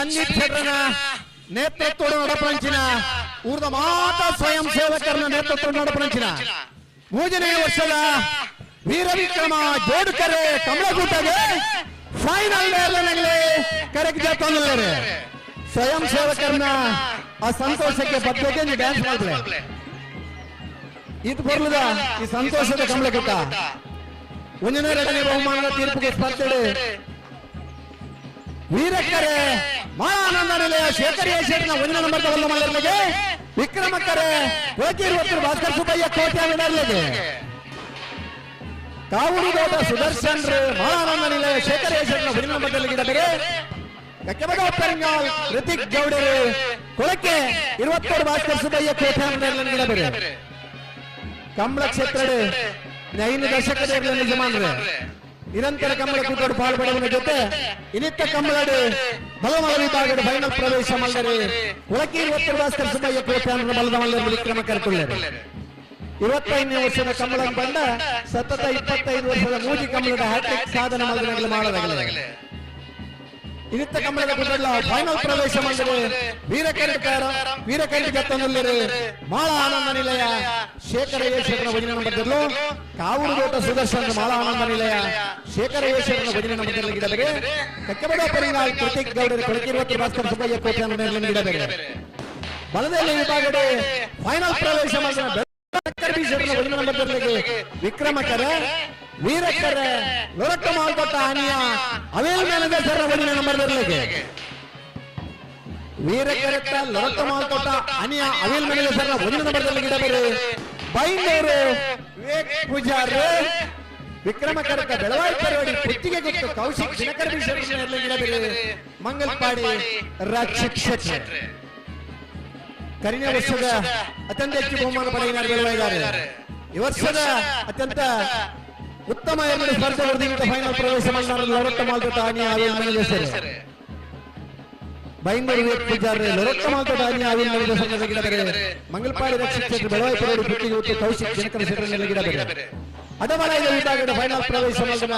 ಸಂದೀಪ್ ಶೆಟ್ಟರನ ನೇತೃತ್ವದ ನಡಪಂಚಿನ ಊರ್ದ ಮಾತ ಸ್ವಯಂ ಸೇವಕರನ ನೇತೃತ್ವದ ನಡಪಂಚಿನ 3ನೇ ವರ್ಷದ ವೀರ ವಿಕ್ರಮ ಜೋಡುಕರೆ ಕಮಲಗುಟ್ಟಗೆ ಫೈನಲ್ ನಲ್ಲಿ ಕರೆಕ್ಟ್ ತಂದಿದ್ದಾರೆ. ಸ್ವಯಂ ಸೇವಕರನ್ನ ಆ ಸಂತೋಷಕ್ಕೆ ಬದ್ದಕ್ಕೆ ನೀವು ಡ್ಯಾನ್ಸ್ ಮಾಡ್ತಾರೆ. ಇದು ಬರ್ಲದ ಈ ಸಂತೋಷದ ಕಮಲಗುಟ್ಟ 1ನೇ 2ನೇ ಬಹುಮಾನದ ತೀರ್ಪಿಗೆ ಸ್ಪರ್ಧೆ ವೀರಕ್ಕರೆ ಮಾನಂದ ನಿಲಯ ಶೇಖರೇಶ್ವರನ 1ನೇ ನಂಬರ್ ಮಲ್ಲರ್ಲಿಗೆ ವಿಕ್ರಮಕ್ಕರೆ ಕೋಟಿರ್ವತ್ತರ ಭಾಸ್ಕರ್ ಸುಬ್ಬಯ್ಯ ಕೋಟೆ ಮೆಡರ್ಲಿಗೆ ಕಾವೂರುಗೌಡ ಸುದರ್ಶನ್ ಮಾನಂದ ನಿಲಯ ಶೇಖರೇಶ್ವರನ 1ನೇ ನಂಬರ್ ಗಿಡಬೇರೆ ಕಕ್ಕೆಬಡಪರಿಂಗಾಲ್ ಋತಿಕ್ ಗೌಡರು ಕೊಳಕ್ಕೆ 22 ಭಾಸ್ಕರ್ ಸುಬ್ಬಯ್ಯ ಕೋಟೆ ಮೆಡರ್ಲಿಗೆ ಗಿಡಬೇರೆ ಕಂಬಳ ಕ್ಷೇತ್ರಡೆ 5 ದಶಕದ ಯಜಮಾನ್ರೆ ನಿರಂತರ ಕಂಬಳ ಕೂಟೋಡು ಪಾಲ್ಪಡುವ ಜೊತೆ ಇನ್ನಿತ್ತ ಕಂಬಳಡು ಬಲಮಲ ವಿಭಾಗದ ಫೈನಲ್ ಪ್ರವೇಶ ಮಾಡಿದರೆ ಕೊಳಕ್ಕೆ 22 ಭಾಸ್ಕರ್ ಸುಬ್ಬಯ್ಯ ಕೋಟೆ ಬಲದ ಮಲ್ಲರು ವಿಕ್ರಮ ಕರ್ಕೊಳ್ಳರು. 25ನೇ ವರ್ಷದ ಕಂಬಳ ಬಂದ ಸತತ 25 ವರ್ಷದ ಮೂಜಿ ಕಂಬಳದ ಹ್ಯಾಟ್ರಿಕ್ ಸಾಧನೆ ಮಾಡಲಾಗಲಿ. ಇನ್ನಿತ್ತ ಕಂಬಳದ ಕೂಟಲ್ಲ ಫೈನಲ್ ಪ್ರವೇಶ ಮಾಡಿದರೆ ವೀರಕರಡಿ ಗತ್ತನಲ್ಲರು ಮಾಳ ಆನಂದ ನಿಲಯ ಶೇಖರೇಶ್ವರನ 1ನೇ ನಂಬರ್ದಲ್ಲೂ ಕಾವೂರುಗೌಡ ಸುದರ್ಶನ್ ಮಾಳ ಆನಂದ ನಿಲಯ ಶೇಖರೇಶ್ವರನ 1ನೇ ನಂಬರ್ದಲ್ಲಿ ಗಿಡಬೇರೆ ಕಕ್ಕೆಬಡಪರಿಂಗಾಲ್ ಋತಿಕ್ ಗೌಡರು ಕೊಳಕ್ಕೆ 22 ಭಾಸ್ಕರ್ ಸುಬ್ಬಯ್ಯ ಕೋಟೆ ಗಿಡಬೇರೆ ಬಲದಲ್ಲಿ ವಿಭಾಗದ ಫೈನಲ್ ಪ್ರವೇಶ ಮಾಡಿದ 1ನೇ ನಂಬರ್ದಲ್ಲಿ ವಿಕ್ರಮಕರ ವೀರಕ್ಕರ ಲೊರಟ್ಟ ಮಾಲ್ಕೊಟ್ಟ ಅನಿಯ ಅವೇಲ್ ಮ್ಯಾನೇಜರ್ 1ನೇ ನಂಬರ್ದಲ್ಲಿ ವೀರಕ್ಕರತ್ತ ಲೊರಟ್ಟ ಮಾಲ್ಕೊಟ್ಟ ಅನಿಯ ಅವೇಲ್ ಮ್ಯಾನೇಜರ್ 1ನೇ ನಂಬರ್ದಲ್ಲಿ ಗಿಡಬೇರೆ ಬೈಂದೂರು ವಿವೇಕ್ ಪೂಜಾರ್ ವಿಕ್ರಮಕರಕ ಬೆಳವಾಯಿ ಪರವಡಿ ಪುತ್ತಿಗೆ ಗೊತ್ತು ಕೌಶಿಕ್ ದಿನಕರ ಗಿಡಬೇರೆ ಮಂಗಲ್ಪಾಡಿ ರಕ್ಷಿತ್ ಶೆಟ್ಟಿ ಕರಿನ ವರ್ಷದ ಅತ್ಯಂತ ಹೆಚ್ಚು ಬಹುಮಾನ ಪಡೆಯಿದ್ದಾರೆ. ಈ ವರ್ಷದ ಅತ್ಯಂತ ಉತ್ತಮ ಎರಡು ಸ್ಪರ್ಧೆ ವರದಿಗಿಂತ ಫೈನಲ್ ಪ್ರವೇಶ ಮಾಡಿದ ಲೊರಟ್ಟ ಮಾಲ್ಕೊಟ್ಟ ಅನಿಯ ಅವೇಲ್ ಮ್ಯಾನೇಜರ್ ಬೈಂದೂರು ವಿವೇಕ್ ಪೂಜಾರ್ ಲೊರಟ್ಟ ಮಾಲ್ಕೊಟ್ಟ ಅನಿಯ ಅವೇಲ್ ಮ್ಯಾನೇಜರ್ ಗಿಡಬೇರೆ ಮಂಗಲ್ಪಾಡಿ ರಕ್ಷಿತ್ ಶೆಟ್ಟಿ ಬೆಳವಾಯಿ ಪರವಡಿ ಪುತ್ತಿಗೆ ಗೊತ್ತು ಕೌಶಿಕ್ ದಿನಕರ ಶೆಟ್ಟಿ ಗಿಡಬೇರೆ ಅಡವಲಯದ ವಿಭಾಗದ ಫೈನಲ್ ಪ್ರವೇಶ ಮಾಡಿದ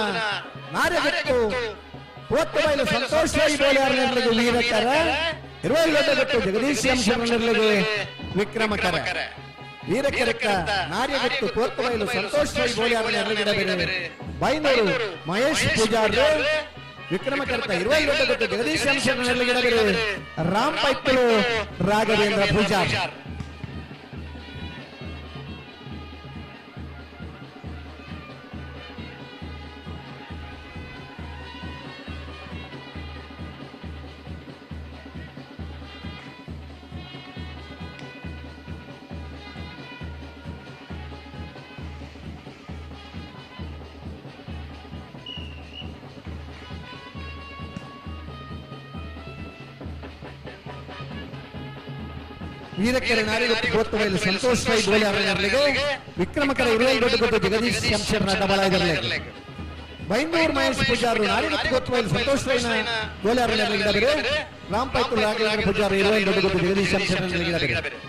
ನಾರ್ಯಗಟ್ಟು ಕೋತ್ತಬೈಲು ಸಂತೋಷ್ ಬೋಲಿಯಾರ್ನರ್ಲಿಗೆ ವೀರಕ್ಕರ 22 ಗಟ್ಟು ಜಗದೀಶ್ ಶಂಶರ್ನರ್ಲಿಗೆ ವಿಕ್ರಮಕರ ವೀರಕ್ಕರಕ್ಕ ನಾರ್ಯಗಟ್ಟು ಕೋತ್ತಬೈಲು ಸಂತೋಷ್ ಬೋಲಿಯಾರ್ನರ್ಲಿಗೆ ಗಿಡಬೇರೆ ಬೈಂದೂರು ಮಹೇಶ್ ಪೂಜಾರ್ ವಿಕ್ರಮಕರ್ತ 22 ಗಟ್ಟು ಜಗದೀಶ್ ಶಂಶರ್ನರ್ಲಿಗೆ ಗಿಡಬೇರೆ ರಾಮ್ ಪೈಪ್ಪಲು ರಾಘವೇಂದ್ರ ಪೂಜಾರ್. ವೀರಕ್ಕರ ನಾರಿಗಟ್ಟು ಕೋತ್ತಬೈಲು ಸಂತೋಷ್ ಬೋಲಿಯಾರ್ನರ್ಲಿಗೆ ವಿಕ್ರಮಕರ 22 ಗಟ್ಟು ಜಗದೀಶ್ ಶಂಶರ್ನ ಡಬಲಾಯದರ್ಲಿಗೆ ಬೈಂದೂರು ಮಹೇಶ್ ಪೂಜಾರ್ ನಾರಿಗಟ್ಟು ಕೋತ್ತಬೈಲು ಸಂತೋಷ್ ಬೋಲಿಯಾರ್ನರ್ಲಿಗೆ ಗಿಡಬೇರೆ ರಾಮ್ ಪೈಪ್ಪಲು ರಾಘವೇಂದ್ರ ಪೂಜಾರ್ 22 ಗಟ್ಟು ಜಗದೀಶ್ ಶಂಶರ್ನರ್ಲಿಗೆ ಗಿಡಬೇರೆ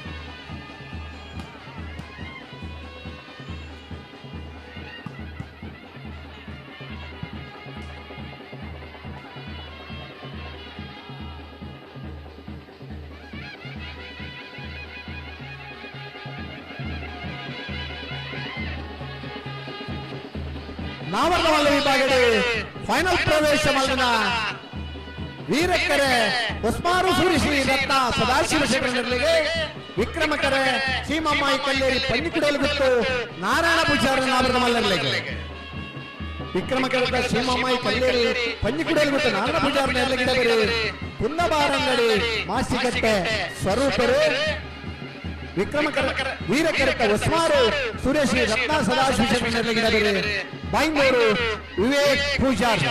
ನಾವರ್ಣವಲ್ಲ ವಿಭಾಗದ ಫೈನಲ್ ಪ್ರವೇಶ ಮಾಡಿದ ವೀರಕ್ಕರೆ ಉಸ್ಮಾರು ಸೂರಿಶ್ರೀ ರತ್ನ ಸದಾಶಿವ ಶೆಟ್ಟರ್ನರ್ಲಿಗೆ ವಿಕ್ರಮಕರೆ ಸೀಮಮ್ಮಾಯಿ ಕಲ್ಲೇರಿ ಪನ್ನಿಕುಡಲು ಬಿಟ್ಟು ನಾರಾಯಣ ಪೂಜಾರ ನಾವರ್ಣ ಮಲ್ಲರ್ಲಿಗೆ ವಿಕ್ರಮಕರ ಸೀಮಮ್ಮಾಯಿ ಕಲ್ಲೇರಿ ಪನ್ನಿಕುಡಲು ಬಿಟ್ಟು ನಾರಾಯಣ ಪೂಜಾರನರ್ಲಿಗೆ ಗಿಡಬೇರೆ ಕುಂದಬಾರಂಗಡಿ ಮಾಸಿಕಟ್ಟೆ ಸ್ವರೂಪರು ವಿಕ್ರಮಕರ ವೀರಕರಕ ಉಸ್ಮಾರು ಸುರೇಶ್ರೀ ರತ್ನ ಸದಾಶಿವ ಶೆಟ್ಟರ್ನರ್ಲಿಗೆ ಗಿಡಬೇರೆ ಬೈಂದೂರು ವಿವೇಕ್ ಪೂಜಾರ್.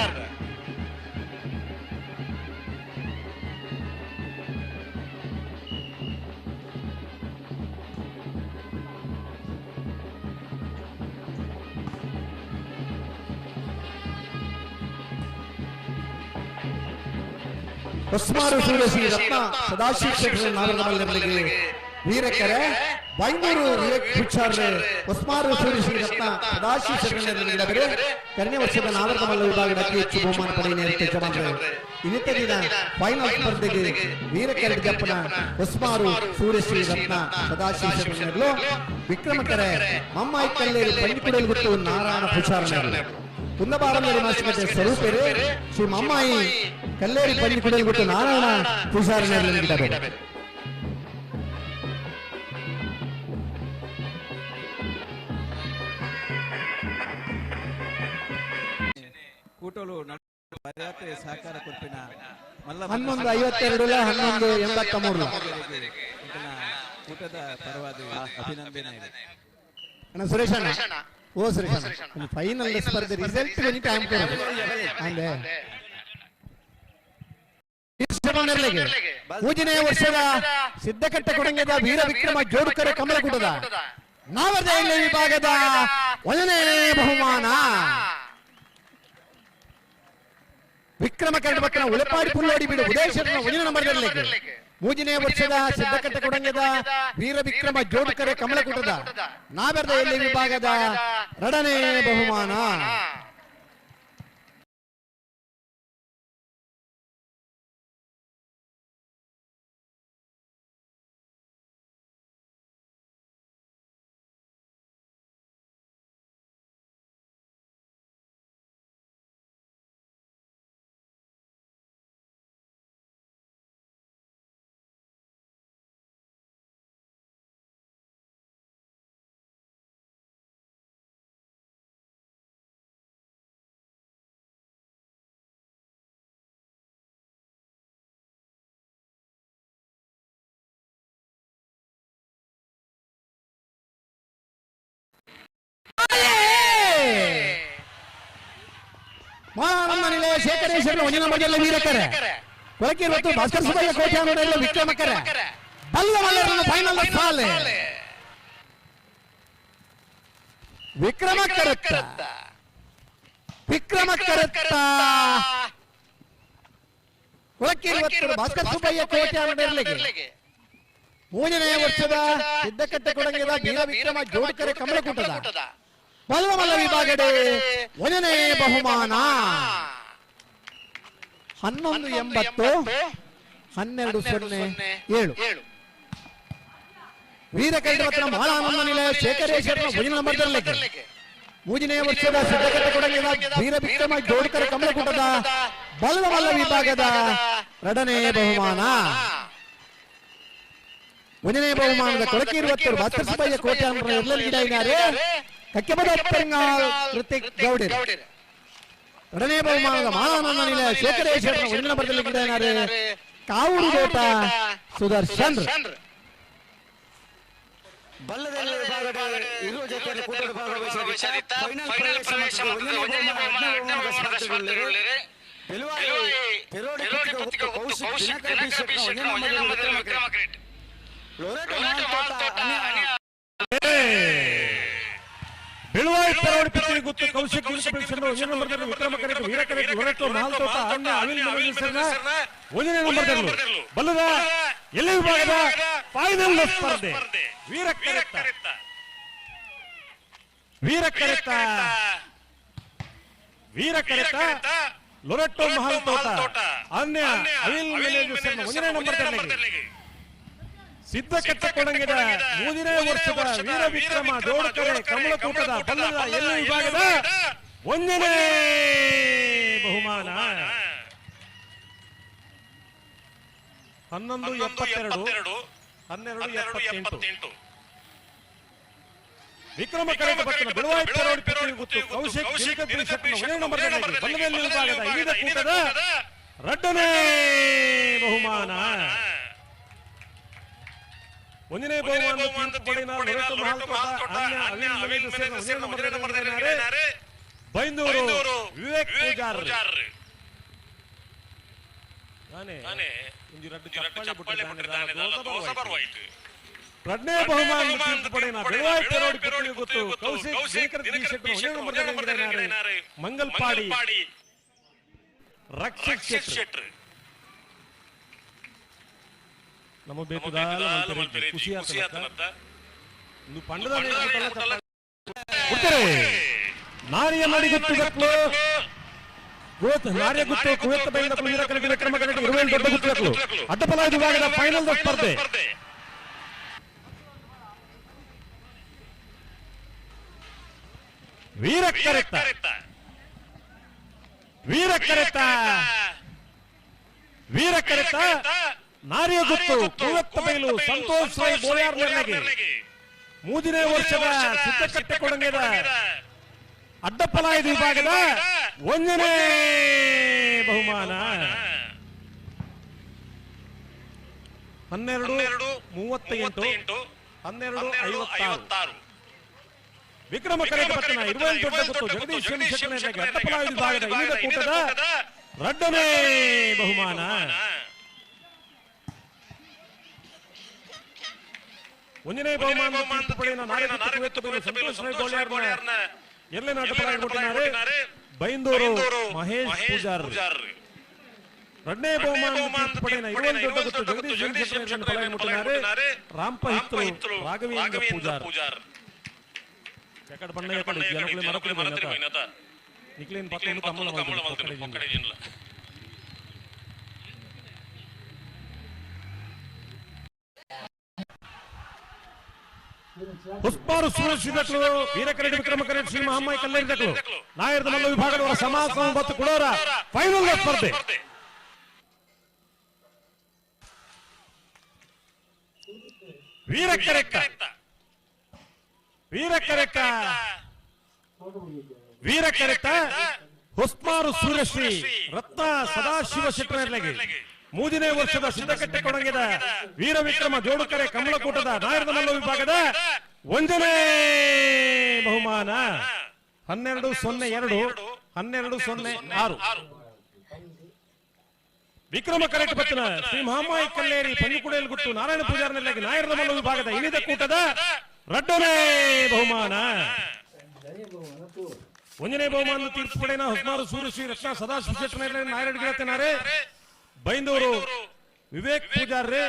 ಉಸ್ಮಾರು ಸುರೇಶ್ರೀ ರತ್ನ ಸದಾಶಿವ ಶೆಟ್ಟರ್ ನಾವರ್ಣ ಮಲ್ಲರ್ಲಿಗೆ ವೀರಕರೆ ಬೈಂದೂರು ವಿವೇಕ್ ಹುಚ್ಚಾರ್ರೆ ಹೊಸ್ಮಾರು ಸೂರ್ಯಶ್ರೀರತ್ನ ಸದಾಶಿವ ಶರಣರು ಕರ್ನೇ ವರ್ಷದ ನಾಗರದ ಮಲ್ಲ ವಿಭಾಗದ ಅತಿ ಹೆಚ್ಚು ಬಹುಮಾನ ಪಡೆಯ ಯಜಮಾನರು ಇನ್ನಿತ ದಿನ ಫೈನಲ್ ಸ್ಪರ್ಧೆಗೆ ವೀರಕರೆ ಜಪ್ಪನ ಹೊಸ್ಮಾರು ಸೂರ್ಯಶ್ರೀರತ್ನ ಸದಾಶಿವ ಶರಣರು ವಿಕ್ರಮಕರೆ ಮಮ್ಮಾಯಿ ಕಲ್ಲೇರು ಪಂಡಿಕುಡಲು ಗುಟ್ಟು ನಾರಾಯಣ ಹುಚ್ಚಾರರು ಕುಂದಬಾರಮೇರು ಮಾಸಿಕತೆ ಸ್ವರೂಪೇರು ಶ್ರೀ ಮಮ್ಮಾಯಿ ಕಲ್ಲೇರಿ ಪಂಡಿಕುಡಲು ಗುಟ್ಟು ನಾರಾಯಣ ಹುಚ್ಚಾರರು ಕೂಟಲು ಪದಯಾತ್ರೆ ಸಹಕಾರ ಕೊಟ್ಟಿನ 11:52 11:83 ಕೂಟದ ಪರವಾದ ಅಭಿನಂದನೆ ಇದೆ ಅಣ್ಣ ಸುರೇಶ್ ಅಣ್ಣ ಓ ಸುರೇಶ್ ಅಣ್ಣ ಫೈನಲ್ ಸ್ಪರ್ಧೆ ರಿಸಲ್ಟ್ కొని ಟೈಮ್ ಕೊಡು ಅಂದೆ ಇಷ್ಟಮನೆರ್ಲೆಗೆ ಪೂಜನೆ ವರ್ಷದ ಸಿದ್ಧಕಟ್ಟ ಕೊಡಂಗದ ವೀರ ವಿಕ್ರಮ ಜೋಡುಕರ ಕಮಲಕೂಟದ ನಾವರ್ದ ವಿಭಾಗದ 1ನೇ ಬಹುಮಾನ ವಿಕ್ರಮ ಕರಡಬಕ್ಕನ ಉಳಪಾಡಿ ಪುಲ್ಲೋಡಿ ಬಿಡು ಉದಯಶರಣ 1ನೇ ನಂಬರ್ಗಳಿಗೆ 3ನೇ ವರ್ಷದ ಸಿದ್ಧಕಟ್ಟ ಕೊಡಂಗದ ವೀರ ವಿಕ್ರಮ ಜೋಡುಕರೆ ಕಮಲಕೂಟದ ನಾವೆರ್ದ ವಿಭಾಗದ 2ನೇ ಬಹುಮಾನ ಮಾನಂದನಿಲೆ ಶೇಖರೇಶ್ವರ 1ನೇ ನಂಬರ್ನಲ್ಲಿ ವೀರಕರೆ ಕೊಳಕೆ ಇವತ್ತು ಭಾಸ್ಕರ್ ಸುಬ್ಬಯ್ಯ ಕೋಟ್ಯಾನೂರಲ್ಲಿ ವಿಕ್ರಮಕರೆ ಬಲ್ಲವಲ್ಲರನ್ನು ಫೈನಲ್ ಸಾಲೆ ವಿಕ್ರಮಕರತ್ತ ಕೊಳಕೆ ಇವತ್ತು ಭಾಸ್ಕರ್ ಸುಬ್ಬಯ್ಯ ಕೋಟ್ಯಾನೂರಲ್ಲಿ 3ನೇ ವರ್ಷದ ಸಿದ್ಧಕಟ್ಟ ಕೊಡಂಗದ ವೀರ ವಿಕ್ರಮ ಜೋಡುಕರೆ ಕಮಲಕೂಟದ ಬಲ್ಲವಲ್ಲ ವಿಭಾಗದ 1ನೇ ಬಹುಮಾನ 11:80 12:07 ವೀರಕೈರವತ್ರ ಮಾಳಾನಂದ ನಿಲಯ ಶೇಖರೇಶ್ವರನ 1ನೇ ನಂಬರ್ನಲ್ಲಿ 3ನೇ ವರ್ಷದ ಸಿದ್ಧಕಟ್ಟ ಕೊಡಂಗದ ವೀರ ವಿಕ್ರಮ ಜೋಡುಕರ ಕಮಲಕೂಟದ ಬಲ್ಲವಲ್ಲ ವಿಭಾಗದ 2ನೇ ಬಹುಮಾನ 1ನೇ ಬಹುಮಾನದ ಕೊಳಕೆ 20 ಭಾಸ್ಕರ್ ಸುಬ್ಬಯ್ಯ ಕೋಟ್ಯಾನೂರ ಎಲ್ಲರಿಗಿದ್ದಾರೆ ಕಕ್ಕೆಬದ ಪೆರಂಗಾಲ್ ಋತಿಕ್ ಗೌಡರ್ 2ನೇ ಬಹುಮಾನದ ಮಾನಂದ ನಿಲಯ ಶೇಖರೇಶ್ವರನ 1ನೇ ನಂಬರ್ನಲ್ಲಿ ಕಾವೂರು ತೋಟ ಸುದರ್ಶನ್ ಬಲ್ಲದಲ್ಲಿ ವಿಭಾಗದ ಇರುವ ಜೊತೆಯಲ್ಲಿ ಕೂಟದ ಭಾಗವಹಿಸಿದ ಫೈನಲ್ ಪ್ರವೇಶ ಮತ್ತು 1ನೇ ಬಹುಮಾನದ ಸ್ಪರ್ಧೆಗಳಲ್ಲಿ ಪೆರೋಡಿ ಕುತ್ತಿಗೆ ಕೌಶಿಕ್ ದಿನಕರ ಬೀಶೆಟ್ನ 1ನೇ ನಂಬರ್ನಲ್ಲಿ ವಿಕ್ರಮ ಕ್ರೀಟ್ ಲೋರೆಟೋ ಮಾಲ್ತೋಟ ಬೆಳುವಾಯಿ ಪೆರೋಡಿ ಪತ್ರಿ ಗುತ್ತು ಕೌಶಿಕ್ ದಿನಕರ 1ನೇ ನಂಬರ್ನಲ್ಲಿ ವಿಕ್ರಮ ಕ್ರೀಟ್ ವೀರಕರೆ ಲೋರೆಟೋ ಮಾಲ್ತೋಟ ಅಣ್ಣ ಅನಿಲ್ ಮಗೇಶ್ವರನ 1ನೇ ನಂಬರ್ನಲ್ಲಿ ಬಲ್ಲದ ಎಲ್ಲಿ ವಿಭಾಗದ ಫೈನಲ್ ಸ್ಪರ್ಧೆ ವೀರಕರೆತ ಲೊರೆಟೋ ಮಹಲ್ ತೋಟ ಅನ್ಯ ಅನಿಲ್ ಮಗೇಶ್ವರನ 1ನೇ ನಂಬರ್ನಲ್ಲಿ ಸಿದ್ಧಕಟ್ಟ ಕೊಡಂಗದ 3ನೇ ವರ್ಷದ ವೀರ ವಿಕ್ರಮ ಜೋಡುಕರೆ ಕಮಲಕೂಟದ ಬಲ್ಲದ ಎಲ್ಲಿ ವಿಭಾಗದ 1ನೇ ಬಹುಮಾನ 11:72 12:78 ವಿಕ್ರಮ ಕರೆತ ಬತ್ತನ ಬೆಳುವಾಯಿ ಪೆರೋಡಿ ಪತ್ರಿ ಗುತ್ತು ಕೌಶಿಕ್ ದಿನಕರ ಬೀಶೆಟ್ನ 1ನೇ ನಂಬರ್ನಲ್ಲಿ ಬಲ್ಲದಲ್ಲಿ ವಿಭಾಗದ ಐದ ಕೂಟದ 2ನೇ ಬಹುಮಾನ 1ನೇ ಬಹುಮಾನ ಪಡೆದ ಲೊರೆಟೋ ಮಾಲ್ತೋಟ ಅನ್ಯ ಅನಿಲ್ ಮಗೇಶ್ವರನ 1ನೇ ನಂಬರ್ನಲ್ಲಿ ಬೈಂದೂರು ವಿವೇಕ್ ಪೂಜಾರ್ ನಾನೇ ಒಂದು ರಡ್ಡು ಚಪ್ಪಾಳೆ ಬಿಟ್ಟಿದ್ದಾನೆ ದೋಸ ಬರವಾಯಿತು 2ನೇ ಬಹುಮಾನ ಪಡೆದ ಬೆಳುವಾಯಿ ಪೆರೋಡಿ ಪತ್ರಿ ಗುತ್ತು ಕೌಶಿಕ್ ದಿನಕರ ಬೀಶೆಟ್ನ 1ನೇ ನಂಬರ್ನಲ್ಲಿ ಮಂಗಲ್ಪಾಡಿ ರಕ್ಷಕ್ ಶೆಟ್ರ್ ನಮ್ಮ ಬೇತುದಾಲ ಖುಷಿ ಆತನತ್ತ ನೀವು ಪಂಡದ ನಾರಿಯ ಮಡಿಗುತ್ತು ಗಟ್ಲು ನಾರಿಯ ಗುತ್ತು ಕುವೆತ್ತ ಬೈದ ವೀರ ಕರಡಿ ವಿಕ್ರಮ ಕರಡಿ ಇರುವೆಲ್ ದೊಡ್ಡ ಗುತ್ತುಗಳು ಅಡ್ಡಪಲಾದ ವಿಭಾಗದ ಫೈನಲ್ ಸ್ಪರ್ಧೆ ವೀರ ಕರೆತ ವೀರ ಕರೆತ ವೀರ ಕರೆತ ನಾರಿಯ ಗುತ್ತು ಕುವೆತ್ತ ಬೈಲು ಸಂತೋಷ್ ರೈ ಬೋಯಾರ್ನಗೆ ಮೂರನೇ ವರ್ಷದ ಸಿದ್ದಕಟ್ಟೆ ಕೊಡಂಗೆದ ಅಡ್ಡಪಲಾಯದ ವಿಭಾಗದ 1ನೇ ಬಹುಮಾನ 12:38 12:56 ವಿಕ್ರಮ ಕರೆತ ಪಟ್ಟಣ ಇರುವೆಲ್ ದೊಡ್ಡ ಗುತ್ತು ಜಗದೀಶ್ ಶೆಟ್ಟರ್ನಗೆ ಅಡ್ಡಪಲಾಯದ ವಿಭಾಗದ ಇನ್ನಿದ ಕೂಟದ 2ನೇ ಬಹುಮಾನ 1ನೇ ಬಹುಮಾನ ಪಡೆದ ನಾರಿಯ ಗುತ್ತು ಕುವೆತ್ತ ಬೈಲು ಸಂತೋಷ್ ರೈ ಬೋಯಾರ್ನ ಎಲ್ಲೇ ನಾಟಕರಾಗಿ ಕೊಟ್ಟಿದ್ದಾರೆ ಬೈಂದೂರು ಮಹೇಶ್ ಪೂಜಾರ್ 2ನೇ ಬಹುಮಾನ ಪಡೆದ ಇರುವೆಲ್ ದೊಡ್ಡ ಗುತ್ತು ಜಗದೀಶ್ ಶೆಟ್ಟರ್ನಗೆ ಪಲಾಯನ ಕೊಟ್ಟಿದ್ದಾರೆ ರಾಂಪಹಿತ್ರು ರಾಘವೇಂದ್ರ ಪೂಜಾರ್ ಎಕಡೆ ಬಣ್ಣ ಎಕಡೆ ಜನಗಳು ಮರಕಲಿ ಬನ್ನತ ನಿಕ್ಲೇನ್ ಪಕ್ಕವನ್ನು ಕಮ್ಮಲ ಮಕ್ಕಡೆ ಜಿನ್ಲ ಹುಸ್ಪಾರು ಸುರಕ್ಷಿತಗಳು ವೀರಕರಡಿ ವಿಕ್ರಮ ಕರೆಡಿ ಶ್ರೀ ಮಹಾಮಾಯಿ ಕಲ್ಲೇರಿದಗಳು ನಾಯರದ ಮಲ್ಲ ವಿಭಾಗದವರ ಸಮಾಸ ಮತ್ತು ಕುಡೋರ ಫೈನಲ್ ಸ್ಪರ್ಧೆ ವೀರಕರೆಕ್ಕ ವೀರಕರೆಕ್ಕ ವೀರಕರೆಕ್ಕ ಹುಸ್ಮಾರು ಸೂರ್ಯಶ್ರೀ ರತ್ನ ಸದಾಶಿವ ಶೆಟ್ಟರ್ನಗೆ 3ನೇ ವರ್ಷದ ಸಿದ್ದಕಟ್ಟೆ ಕೊಡಂಗೆದ ವೀರ ವಿಕ್ರಮ ಜೋಡುಕರೆ ಕಮಲಕೂಟದ ನಾಯರದ ಮಲ್ಲ ವಿಭಾಗದ 1ನೇ ಬಹುಮಾನ 12:02 12:06 ವಿಕ್ರಮ ಕರೆಟ್ ಪತ್ತನ ಶ್ರೀ ಮಹಾಮಾಯಿ ಕಲ್ಲೇರಿ ಪಂಜುಕುಡಿಯಲ್ಲಿ ಗುಟ್ಟು ನಾರಾಯಣ ಪೂಜಾರ್ನಲ್ಲಿಗೆ ನಾಯರದ ಮಲ್ಲ ವಿಭಾಗದ ಇನ್ನಿದ ಕೂಟದ 2ನೇ ಬಹುಮಾನ 1ನೇ ಬಹುಮಾನ ತೀರ್ಪು ಪಡೆನ ಹುಸ್ಮಾರು ಸೂರ್ಯಶ್ರೀ ರತ್ನ ಸದಾಶಿವ ಶೆಟ್ಟರ್ನಗೆ ನಾಯರಡ್ ಗೆಳತನಾರೆ ಬೈಂದೂರು ವಿವೇಕ್ ಪೂಜಾರ್ರೆ